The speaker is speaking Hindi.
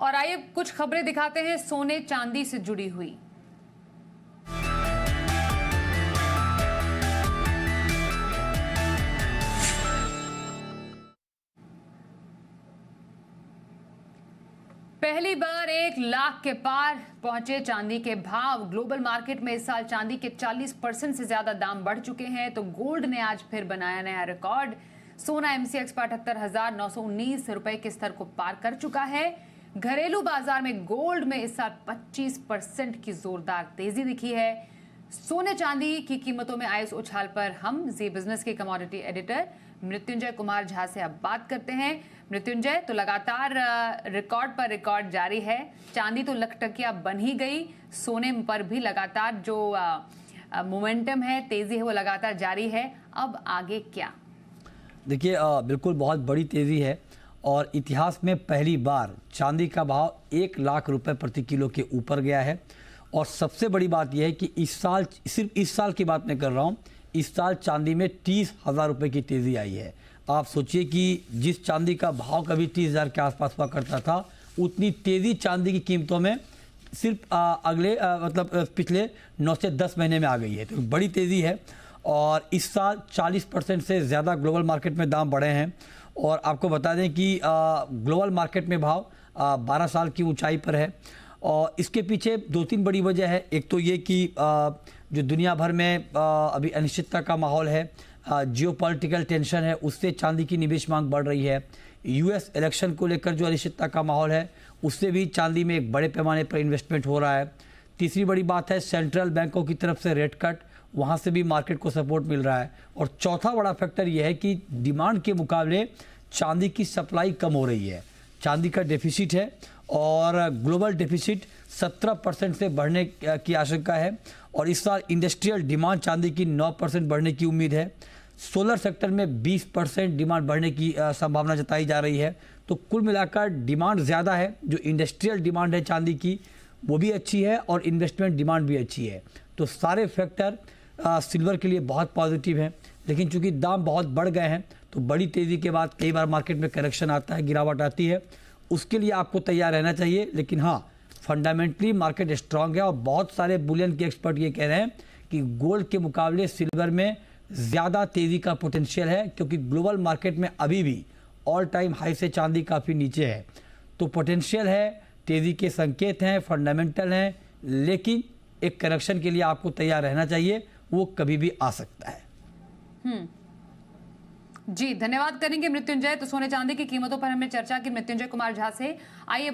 और आइए कुछ खबरें दिखाते हैं सोने चांदी से जुड़ी हुई। पहली बार 1 लाख के पार पहुंचे चांदी के भाव। ग्लोबल मार्केट में इस साल चांदी के 40% से ज्यादा दाम बढ़ चुके हैं, तो गोल्ड ने आज फिर बनाया नया रिकॉर्ड। सोना एमसीएक्स पर 78,919 रुपए के स्तर को पार कर चुका है। घरेलू बाजार में गोल्ड में इस साल 25% की जोरदार तेजी दिखी है। सोने चांदी की कीमतों में आए इस उछाल पर हम जी बिजनेस के कमोडिटी एडिटर मृत्युंजय कुमार झा से अब बात करते हैं। मृत्युंजय, तो लगातार रिकॉर्ड पर रिकॉर्ड जारी है। चांदी तो लखटकिया बन ही गई, सोने पर भी लगातार जो मोमेंटम है, तेजी है, वो लगातार जारी है। अब आगे क्या? देखिए, बिल्कुल बहुत बड़ी तेजी है और इतिहास में पहली बार चांदी का भाव 1 लाख रुपए प्रति किलो के ऊपर गया है। और सबसे बड़ी बात यह है कि इस साल, सिर्फ इस साल की बात मैं कर रहा हूँ, इस साल चांदी में 30,000 रुपये की तेज़ी आई है। आप सोचिए कि जिस चांदी का भाव कभी 30,000 के आसपास हुआ करता था, उतनी तेज़ी चांदी की कीमतों में सिर्फ पिछले 9 से 10 महीने में आ गई है। तो बड़ी तेज़ी है और इस साल 40% से ज़्यादा ग्लोबल मार्केट में दाम बढ़े हैं। और आपको बता दें कि ग्लोबल मार्केट में भाव 12 साल की ऊंचाई पर है। और इसके पीछे 2-3 बड़ी वजह है। एक तो ये कि जो दुनिया भर में अभी अनिश्चितता का माहौल है, जियोपॉलिटिकल टेंशन है, उससे चांदी की निवेश मांग बढ़ रही है। यूएस इलेक्शन को लेकर जो अनिश्चितता का माहौल है, उससे भी चांदी में एक बड़े पैमाने पर इन्वेस्टमेंट हो रहा है। तीसरी बड़ी बात है सेंट्रल बैंकों की तरफ से रेट कट, वहाँ से भी मार्केट को सपोर्ट मिल रहा है। और चौथा बड़ा फैक्टर यह है कि डिमांड के मुकाबले चांदी की सप्लाई कम हो रही है। चांदी का डेफिसिट है और ग्लोबल डेफिसिट 17% से बढ़ने की आशंका है। और इस साल इंडस्ट्रियल डिमांड चांदी की 9% बढ़ने की उम्मीद है। सोलर सेक्टर में 20% डिमांड बढ़ने की संभावना जताई जा रही है। तो कुल मिलाकर डिमांड ज़्यादा है। जो इंडस्ट्रियल डिमांड है चांदी की, वो भी अच्छी है और इन्वेस्टमेंट डिमांड भी अच्छी है। तो सारे फैक्टर सिल्वर के लिए बहुत पॉजिटिव हैं। लेकिन चूंकि दाम बहुत बढ़ गए हैं, तो बड़ी तेज़ी के बाद कई बार मार्केट में करेक्शन आता है, गिरावट आती है। उसके लिए आपको तैयार रहना चाहिए। लेकिन हाँ, फंडामेंटली मार्केट स्ट्रांग है और बहुत सारे बुलियन के एक्सपर्ट ये कह रहे हैं कि गोल्ड के मुकाबले सिल्वर में ज़्यादा तेज़ी का पोटेंशियल है, क्योंकि ग्लोबल मार्केट में अभी भी ऑल टाइम हाई से चांदी काफ़ी नीचे है। तो पोटेंशियल है, तेज़ी के संकेत हैं, फंडामेंटल हैं, लेकिन एक करेक्शन के लिए आपको तैयार रहना चाहिए, वो कभी भी आ सकता है। जी, धन्यवाद करेंगे मृत्युंजय। तो सोने चांदी की कीमतों पर हमने चर्चा की मृत्युंजय कुमार झा से। आइए